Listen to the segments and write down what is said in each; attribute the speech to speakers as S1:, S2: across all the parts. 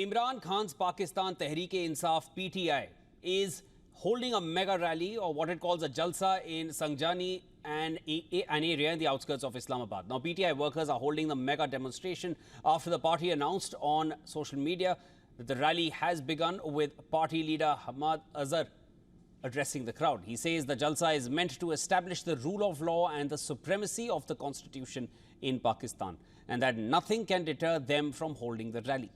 S1: Imran Khan's Pakistan Tehreek-e-Insaf (PTI) is holding a mega rally, or what it calls a jalsa, in Sangjani and an area in the outskirts of Islamabad. Now, PTI workers are holding the mega demonstration after the party announced on social media that the rally has begun, with party leader Hamad Azhar addressing the crowd. He says the jalsa is meant to establish the rule of law and the supremacy of the constitution in Pakistan, and that nothing can deter them from holding the rally.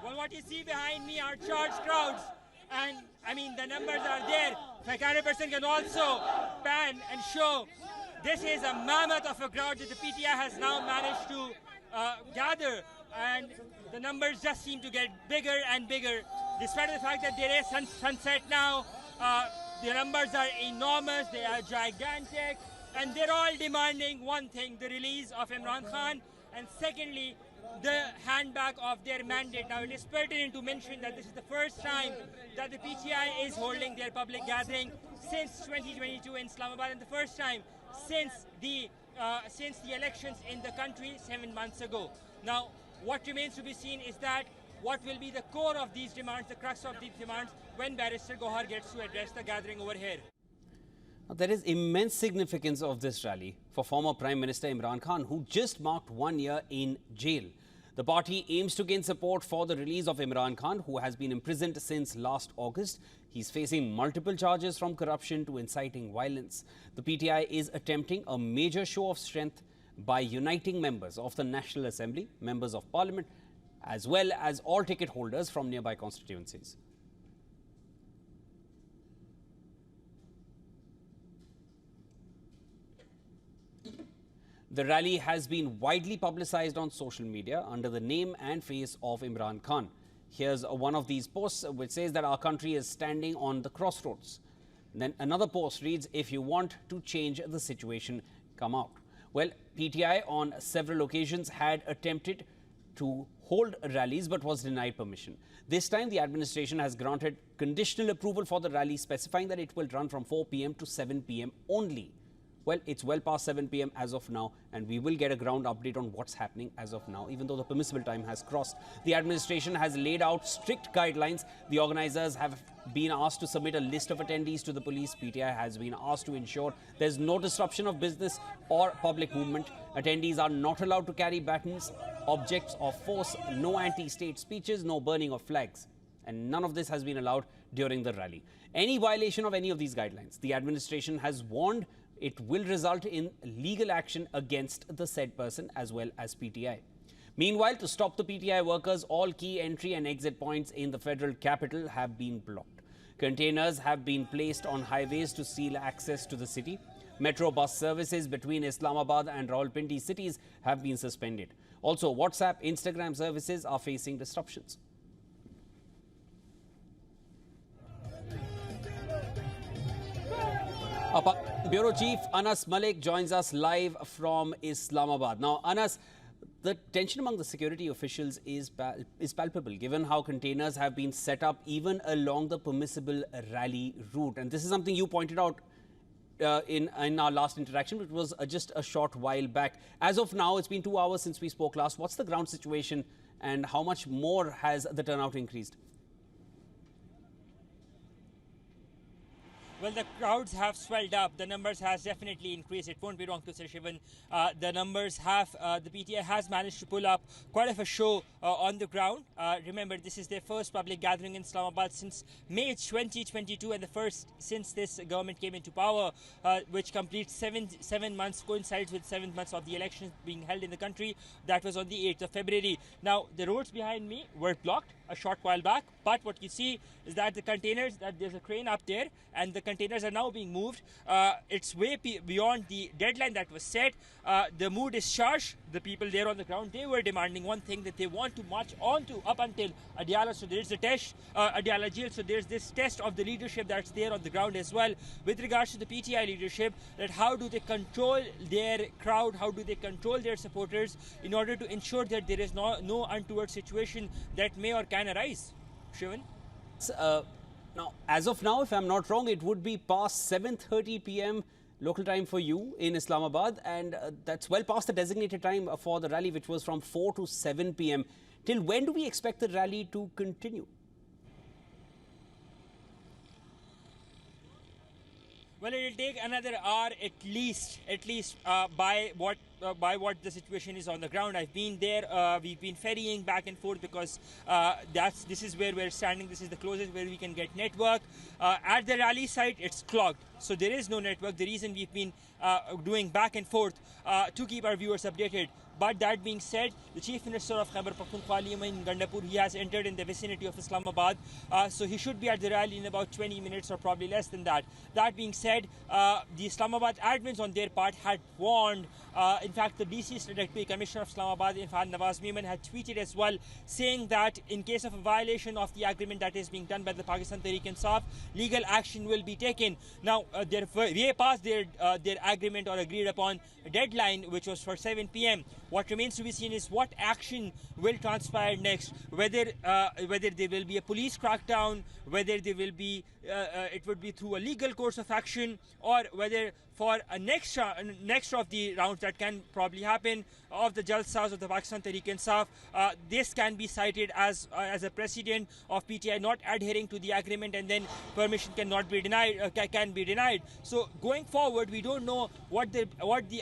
S2: Well, what you see behind me are charged crowds, and I mean the numbers are there. If a camera person can also pan and show, this is a mammoth of a crowd that the PTI has now managed to gather, and the numbers just seem to get bigger and bigger. Despite the fact that there is sunset now, the numbers are enormous, they are gigantic, and they're all demanding one thing: the release of Imran Khan, and secondly, the handback of their mandate. Now, it is pertinent to mention that this is the first time that the PTI is holding their public gathering since 2022 in Islamabad, and the first time since the elections in the country 7 months ago. Now, what remains to be seen is that what will be the core of these demands, the crux of these demands, when Barrister Gohar gets to address the gathering over here.
S1: Now, there is immense significance of this rally for former Prime Minister Imran Khan, who just marked 1 year in jail. The party aims to gain support for the release of Imran Khan, who has been imprisoned since last August. He's facing multiple charges, from corruption to inciting violence. The PTI is attempting a major show of strength by uniting members of the National Assembly, members of Parliament, as well as all ticket holders from nearby constituencies. The rally has been widely publicized on social media under the name and face of Imran Khan. Here's one of these posts which says that our country is standing on the crossroads. Then another post reads, "If you want to change the situation, come out." Well, PTI on several occasions had attempted to hold rallies but was denied permission. This time, the administration has granted conditional approval for the rally, specifying that it will run from 4 p.m. to 7 p.m. only. Well, it's well past 7 p.m. as of now, and we will get a ground update on what's happening as of now, even though the permissible time has crossed. The administration has laid out strict guidelines. The organizers have been asked to submit a list of attendees to the police. PTI has been asked to ensure there's no disruption of business or public movement. Attendees are not allowed to carry batons, objects of force, no anti-state speeches, no burning of flags. And none of this has been allowed during the rally. Any violation of any of these guidelines, the administration has warned it will result in legal action against the said person as well as PTI. Meanwhile, to stop the PTI workers, all key entry and exit points in the federal capital have been blocked. Containers have been placed on highways to seal access to the city. Metro bus services between Islamabad and Rawalpindi cities have been suspended. Also, WhatsApp, Instagram services are facing disruptions. Bureau Chief Anas Malik joins us live from Islamabad. Now, Anas, the tension among the security officials is palpable, given how containers have been set up even along the permissible rally route. And this is something you pointed out in our last interaction, which was just a short while back. As of now, it's been 2 hours since we spoke last. What's the ground situation, and how much more has the turnout increased?
S2: Well, the crowds have swelled up. The numbers has definitely increased. It won't be wrong to say, Shivan. The numbers have, the PTI has managed to pull up quite a show on the ground. Remember, this is their first public gathering in Islamabad since May 2022, and the first since this government came into power, which completes seven months, coincides with 7 months of the elections being held in the country. That was on the 8th of February. Now, the roads behind me were blocked a short while back, but what you see is that the containers, that there's a crane up there, and the containers are now being moved. It's way beyond the deadline that was set. The mood is charged. The people there on the ground, they were demanding one thing, that they want to march on to up until Adiala. So there's a test, Adiala jail. So there's this test of the leadership that's there on the ground as well. With regards to the PTI leadership, that how do they control their crowd, how do they control their supporters in order to ensure that there is no untoward situation that may or can arise. Shivan?
S1: Now, as of now, if I'm not wrong, it would be past 7:30 p.m. local time for you in Islamabad, and that's well past the designated time for the rally, which was from 4 to 7 p.m. Till when do we expect the rally to continue?
S2: Well, it will take another hour at least by what the situation is on the ground. I've been there. We've been ferrying back and forth because this is where we're standing. This is the closest where we can get network. At the rally site, it's clogged, so there is no network. The reason we've been doing back and forth to keep our viewers updated. But that being said, the Chief Minister of Khyber Pakhtunkhwa, in Gandapur, he has entered in the vicinity of Islamabad, so he should be at the rally in about 20 minutes or probably less than that. That being said, the Islamabad admins on their part had warned. In fact, the DC Deputy Commissioner of Islamabad, in fact, Nawaz Memon, had tweeted as well, saying that in case of a violation of the agreement that is being done by the Pakistan Tehreek-e-Insaf, legal action will be taken. Now, they're way past their agreement or agreed upon deadline, which was for 7 p.m. What remains to be seen is what action will transpire next. Whether there will be a police crackdown, whether there will be it would be through a legal course of action, or whether for a next of the rounds that can probably happen of the Jalsas of the Pakistan Tehreek-e-Insaf, this can be cited as a precedent of PTI not adhering to the agreement, and then permission cannot be denied. Can be denied. So going forward, we don't know what the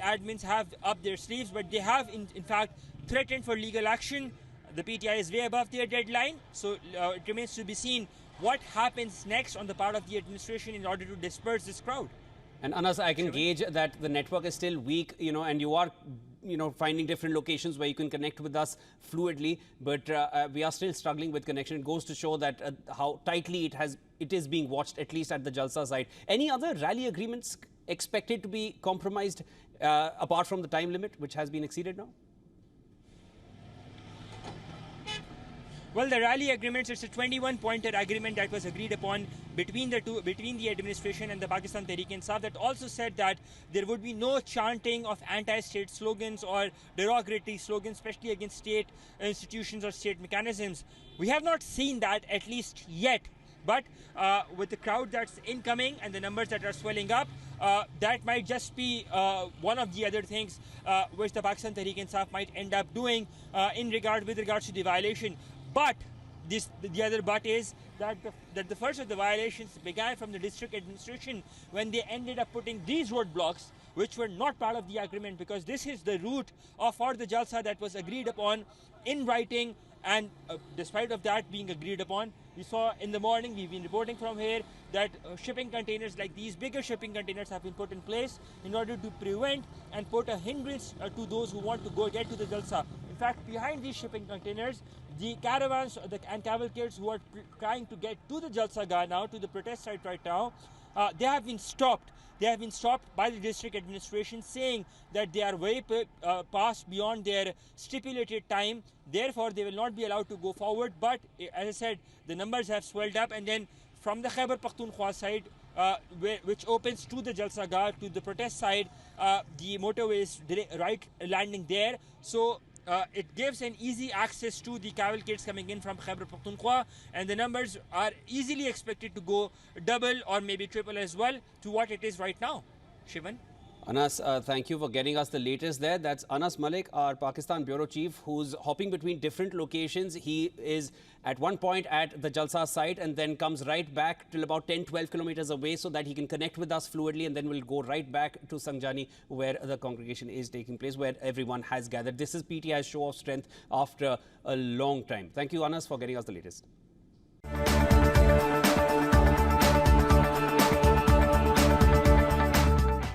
S2: admins have up their sleeves, but they have in fact threatened for legal action. The PTI is way above their deadline, so it remains to be seen what happens next on the part of the administration in order to disperse this crowd.
S1: And Anas, I can gauge that the network is still weak, and you are, finding different locations where you can connect with us fluidly, but we are still struggling with connection. It goes to show that how tightly it is being watched, at least at the Jalsa side. Any other rally agreements expected to be compromised apart from the time limit, which has been exceeded now?
S2: Well, the rally agreements, it's a 21-pointer agreement that was agreed upon between the administration and the Pakistan Tehreek-e-Insaf, that also said that there would be no chanting of anti-state slogans or derogatory slogans, especially against state institutions or state mechanisms. We have not seen that, at least yet. But with the crowd that's incoming and the numbers that are swelling up, that might just be one of the other things which the Pakistan Tehreek-e-Insaf might end up doing with regards to the violation. But the other but is that the first of the violations began from the district administration when they ended up putting these roadblocks, which were not part of the agreement, because this is the route for the Jalsa that was agreed upon in writing. And despite of that being agreed upon, we saw in the morning, we've been reporting from here, that shipping containers like these, bigger shipping containers, have been put in place in order to prevent and put a hindrance to those who want to get to the Jalsa. In fact, behind these shipping containers, the caravans and cavalcades who are trying to get to the Jalsa Gah now, to the protest site right now, they have been stopped. They have been stopped by the district administration, saying that they are way past beyond their stipulated time. Therefore, they will not be allowed to go forward. But as I said, the numbers have swelled up, and then from the Khyber Pakhtunkhwa side, which opens to the Jalsa Gah, to the protest side, the motorway is right landing there. So it gives an easy access to the cavalcades coming in from Khyber Pakhtunkhwa, and the numbers are easily expected to go double or maybe triple as well to what it is right now. Shivan?
S1: Anas, thank you for getting us the latest there. That's Anas Malik, our Pakistan Bureau Chief, who's hopping between different locations. He is at one point at the Jalsa site and then comes right back till about 10-12 kilometers away so that he can connect with us fluidly, and then we'll go right back to Sangjani, where the congregation is taking place, where everyone has gathered. This is PTI's show of strength after a long time. Thank you, Anas, for getting us the latest.